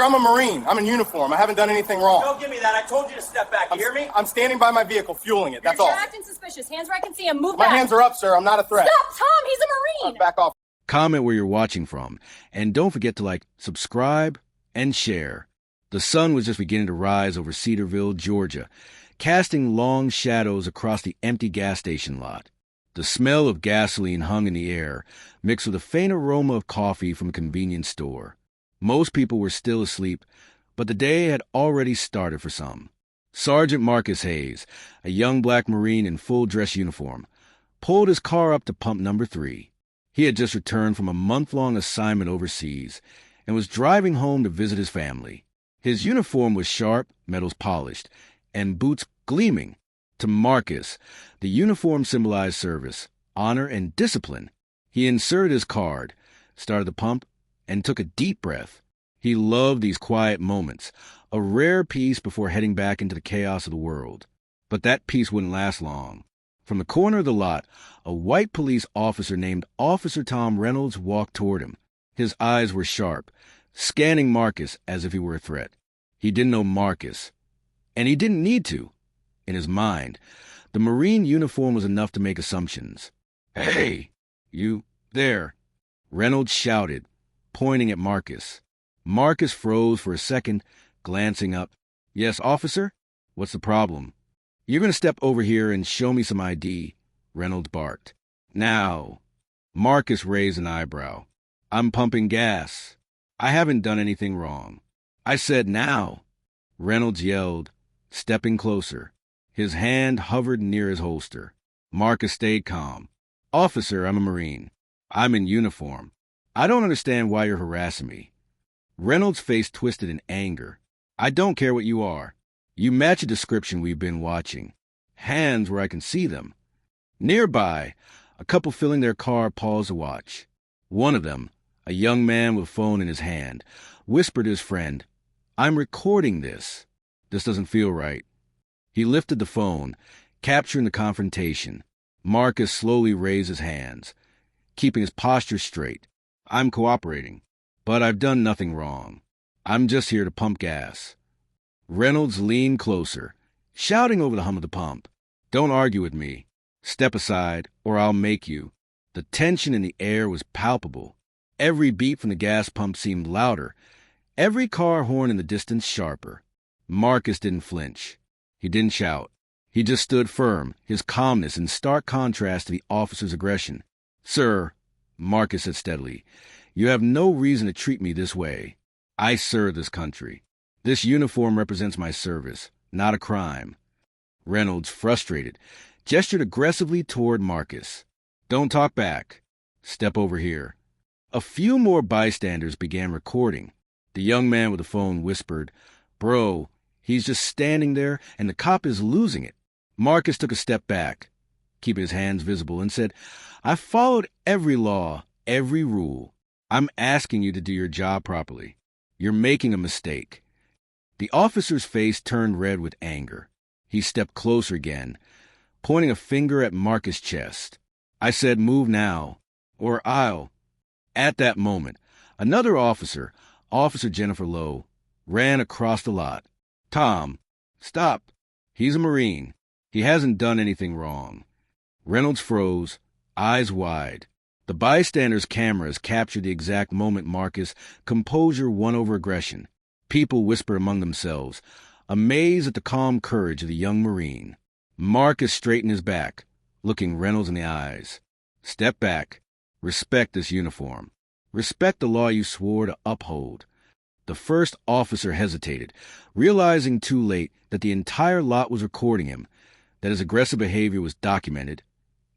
Officer, I'm a Marine. I'm in uniform. I haven't done anything wrong. Don't give me that. I told you to step back. You hear me? I'm standing by my vehicle, fueling it. That's all. You're acting suspicious. Hands where I can see him. Move back. My hands are up, sir. I'm not a threat. Stop, Tom. He's a Marine. Back off. Comment where you're watching from, and don't forget to subscribe, and share. The sun was just beginning to rise over Cedarville, Georgia, casting long shadows across the empty gas station lot. The smell of gasoline hung in the air, mixed with a faint aroma of coffee from a convenience store. Most people were still asleep, but the day had already started for some. Sergeant Marcus Hayes, a young black Marine in full dress uniform, pulled his car up to pump number 3. He had just returned from a month-long assignment overseas and was driving home to visit his family. His uniform was sharp, metals polished, and boots gleaming. To Marcus, the uniform symbolized service, honor, and discipline. He inserted his card, started the pump, and took a deep breath. He loved these quiet moments, a rare peace before heading back into the chaos of the world. But that peace wouldn't last long. From the corner of the lot, a white police officer named Officer Tom Reynolds walked toward him. His eyes were sharp, scanning Marcus as if he were a threat. He didn't know Marcus, and he didn't need to. In his mind, the Marine uniform was enough to make assumptions. "Hey, you there," Reynolds shouted, pointing at Marcus. Marcus froze for a second, glancing up. "Yes, officer? What's the problem?" "You're going to step over here and show me some ID," Reynolds barked. "Now." Marcus raised an eyebrow. "I'm pumping gas. I haven't done anything wrong." "I said now," Reynolds yelled, stepping closer. His hand hovered near his holster. Marcus stayed calm. "Officer, I'm a Marine. I'm in uniform. I don't understand why you're harassing me." Reynolds' face twisted in anger. "I don't care what you are. You match a description we've been watching. Hands where I can see them." Nearby, a couple filling their car paused to watch. One of them, a young man with a phone in his hand, whispered to his friend, "I'm recording this. This doesn't feel right." He lifted the phone, capturing the confrontation. Marcus slowly raised his hands, keeping his posture straight. "I'm cooperating, but I've done nothing wrong. I'm just here to pump gas." Reynolds leaned closer, shouting over the hum of the pump, "Don't argue with me. Step aside, or I'll make you." The tension in the air was palpable. Every beat from the gas pump seemed louder, every car horn in the distance sharper. Marcus didn't flinch. He didn't shout. He just stood firm, his calmness in stark contrast to the officer's aggression. "Sir," Marcus said steadily, "you have no reason to treat me this way. I serve this country. This uniform represents my service, not a crime." Reynolds, frustrated, gestured aggressively toward Marcus. "Don't talk back. Step over here." A few more bystanders began recording. The young man with the phone whispered, "Bro, he's just standing there, and the cop is losing it." Marcus took a step back, keeping his hands visible, and said, "I followed every law, every rule. I'm asking you to do your job properly. You're making a mistake." The officer's face turned red with anger. He stepped closer again, pointing a finger at Marcus' chest. "I said move now, or I'll." At that moment, another officer, Officer Jennifer Lowe, ran across the lot. "Tom, stop. He's a Marine. He hasn't done anything wrong." Reynolds froze, eyes wide. The bystanders' cameras captured the exact moment Marcus' composure won over aggression. People whispered among themselves, amazed at the calm courage of the young Marine. Marcus straightened his back, looking Reynolds in the eyes. "Step back. Respect this uniform. Respect the law you swore to uphold." The first officer hesitated, realizing too late that the entire lot was recording him, that his aggressive behavior was documented,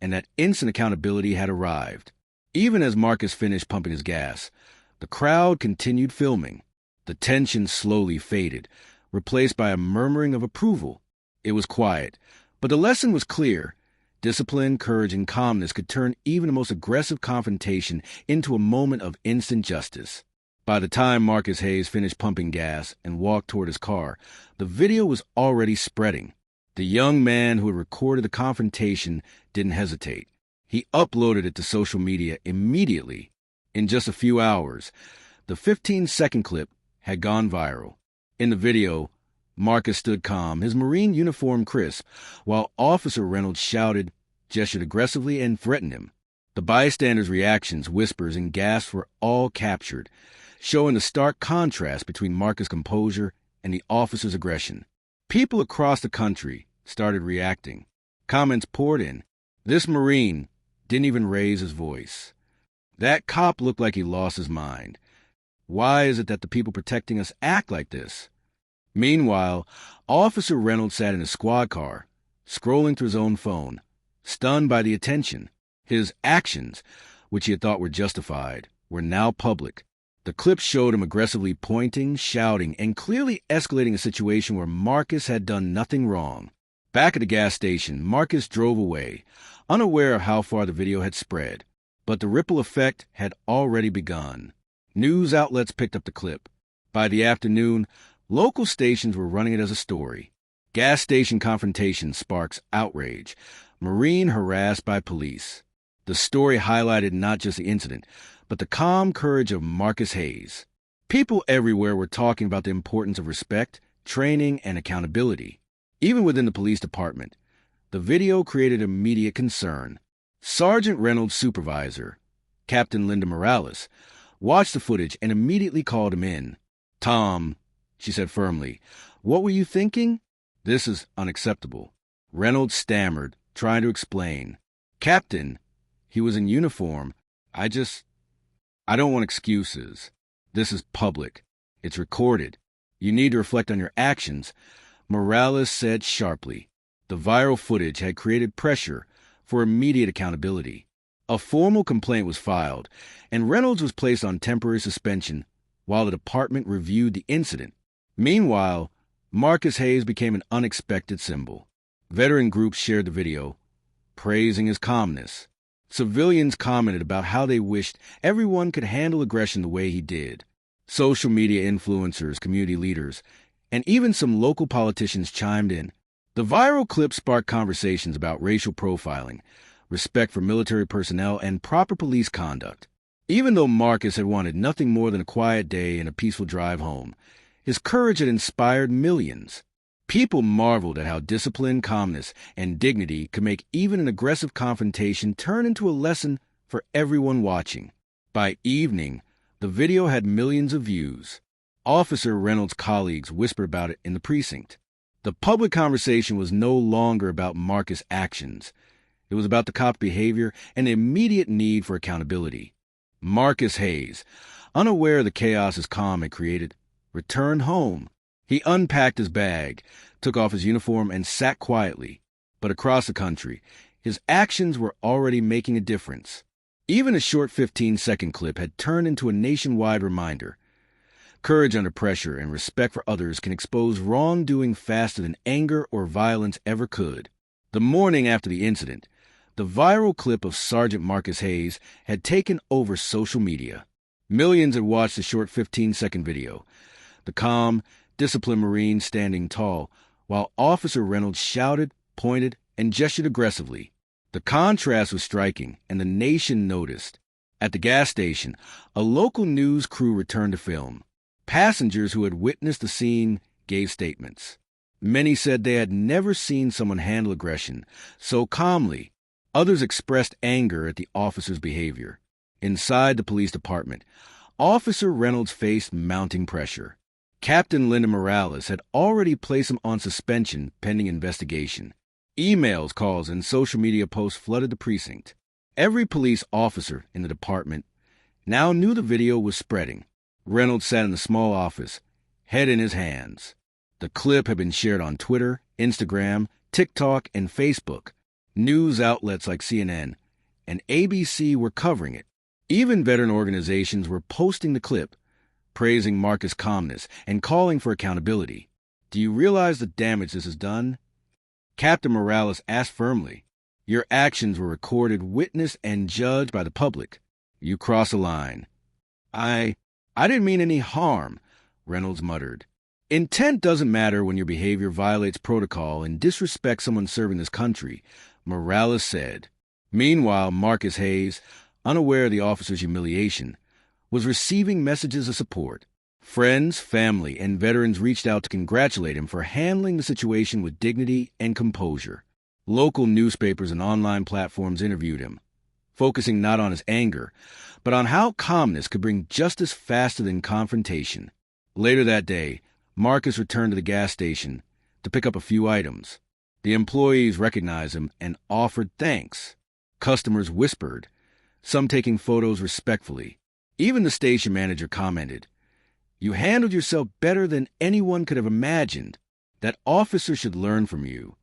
and that instant accountability had arrived. Even as Marcus finished pumping his gas, the crowd continued filming. The tension slowly faded, replaced by a murmuring of approval. It was quiet, but the lesson was clear. Discipline, courage, and calmness could turn even the most aggressive confrontation into a moment of instant justice. By the time Marcus Hayes finished pumping gas and walked toward his car, the video was already spreading. The young man who had recorded the confrontation didn't hesitate. He uploaded it to social media immediately. In just a few hours, the 15-second clip had gone viral. In the video, Marcus stood calm, his Marine uniform crisp, while Officer Reynolds shouted, gestured aggressively, and threatened him. The bystanders' reactions, whispers, and gasps were all captured, showing the stark contrast between Marcus' composure and the officer's aggression. People across the country started reacting. Comments poured in. This Marine didn't even raise his voice. That cop looked like he lost his mind. Why is it that the people protecting us act like this? Meanwhile, Officer Reynolds sat in his squad car, scrolling through his own phone, stunned by the attention. His actions, which he had thought were justified, were now public. The clip showed him aggressively pointing, shouting, and clearly escalating a situation where Marcus had done nothing wrong. Back at the gas station, Marcus drove away, unaware of how far the video had spread. But the ripple effect had already begun. News outlets picked up the clip. By the afternoon, local stations were running it as a story. Gas station confrontation sparks outrage. Marine harassed by police. The story highlighted not just the incident, but the calm courage of Marcus Hayes. People everywhere were talking about the importance of respect, training, and accountability. Even within the police department, the video created immediate concern. Sergeant Reynolds' supervisor, Captain Linda Morales, watched the footage and immediately called him in. "Tom," she said firmly, "what were you thinking? This is unacceptable." Reynolds stammered, trying to explain. "Captain, he was in uniform. I don't want excuses. This is public. It's recorded. You need to reflect on your actions," Morales said sharply. The viral footage had created pressure for immediate accountability. A formal complaint was filed, and Reynolds was placed on temporary suspension while the department reviewed the incident. Meanwhile, Marcus Hayes became an unexpected symbol. Veteran groups shared the video, praising his calmness. Civilians commented about how they wished everyone could handle aggression the way he did. Social media influencers, community leaders, and even some local politicians chimed in. The viral clip sparked conversations about racial profiling, respect for military personnel, and proper police conduct. Even though Marcus had wanted nothing more than a quiet day and a peaceful drive home, his courage had inspired millions. People marveled at how discipline, calmness, and dignity could make even an aggressive confrontation turn into a lesson for everyone watching. By evening, the video had millions of views. Officer Reynolds' colleagues whispered about it in the precinct. The public conversation was no longer about Marcus' actions. It was about the cop's behavior and the immediate need for accountability. Marcus Hayes, unaware of the chaos his calm had created, returned home. He unpacked his bag, took off his uniform, and sat quietly. But across the country, his actions were already making a difference. Even a short 15-second clip had turned into a nationwide reminder. Courage under pressure and respect for others can expose wrongdoing faster than anger or violence ever could. The morning after the incident, the viral clip of Sergeant Marcus Hayes had taken over social media. Millions had watched the short 15-second video. The calm, disciplined Marine standing tall, while Officer Reynolds shouted, pointed, and gestured aggressively. The contrast was striking, and the nation noticed. At the gas station, a local news crew returned to film. Passengers who had witnessed the scene gave statements. Many said they had never seen someone handle aggression so calmly. Others expressed anger at the officer's behavior. Inside the police department, Officer Reynolds faced mounting pressure. Captain Linda Morales had already placed him on suspension pending investigation. Emails, calls, and social media posts flooded the precinct. Every police officer in the department now knew the video was spreading. Reynolds sat in the small office, head in his hands. The clip had been shared on Twitter, Instagram, TikTok, and Facebook. News outlets like CNN and ABC were covering it. Even veteran organizations were posting the clip, praising Marcus' calmness and calling for accountability. "Do you realize the damage this has done?" Captain Morales asked firmly. "Your actions were recorded, witnessed, and judged by the public. You cross a line." I didn't mean any harm," Reynolds muttered. "Intent doesn't matter when your behavior violates protocol and disrespects someone serving this country," Morales said. Meanwhile, Marcus Hayes, unaware of the officer's humiliation, was receiving messages of support. Friends, family, and veterans reached out to congratulate him for handling the situation with dignity and composure. Local newspapers and online platforms interviewed him, focusing not on his anger, but on how calmness could bring justice faster than confrontation. Later that day, Marcus returned to the gas station to pick up a few items. The employees recognized him and offered thanks. Customers whispered, some taking photos respectfully. Even the station manager commented, "You handled yourself better than anyone could have imagined. That officer should learn from you."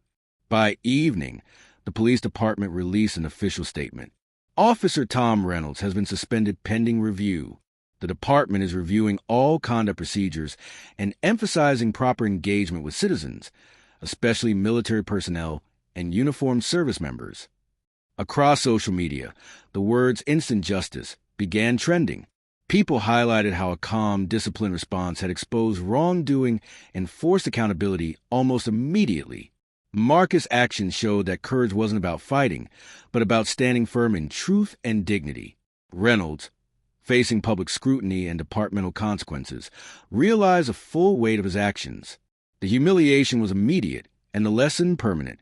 By evening, the police department released an official statement. Officer Tom Reynolds has been suspended pending review. The department is reviewing all conduct procedures and emphasizing proper engagement with citizens, especially military personnel and uniformed service members. Across social media, the words "instant justice" began trending. People highlighted how a calm, disciplined response had exposed wrongdoing and forced accountability almost immediately. Marcus' actions showed that courage wasn't about fighting, but about standing firm in truth and dignity. Reynolds, facing public scrutiny and departmental consequences, realized the full weight of his actions. The humiliation was immediate and the lesson permanent.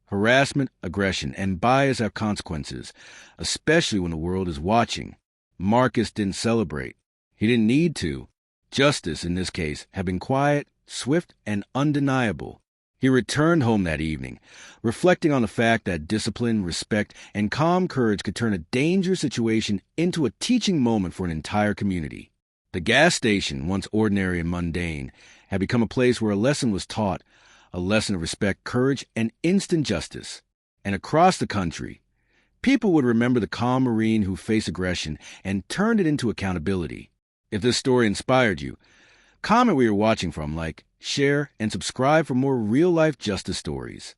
Harassment, aggression, and bias have consequences, especially when the world is watching. Marcus didn't celebrate. He didn't need to. Justice, in this case, had been quiet, swift, and undeniable. He returned home that evening, reflecting on the fact that discipline, respect, and calm courage could turn a dangerous situation into a teaching moment for an entire community. The gas station, once ordinary and mundane, had become a place where a lesson was taught, a lesson of respect, courage, and instant justice. And across the country, people would remember the calm Marine who faced aggression and turned it into accountability. If this story inspired you, comment where you're watching from, like, share, and subscribe for more real-life justice stories.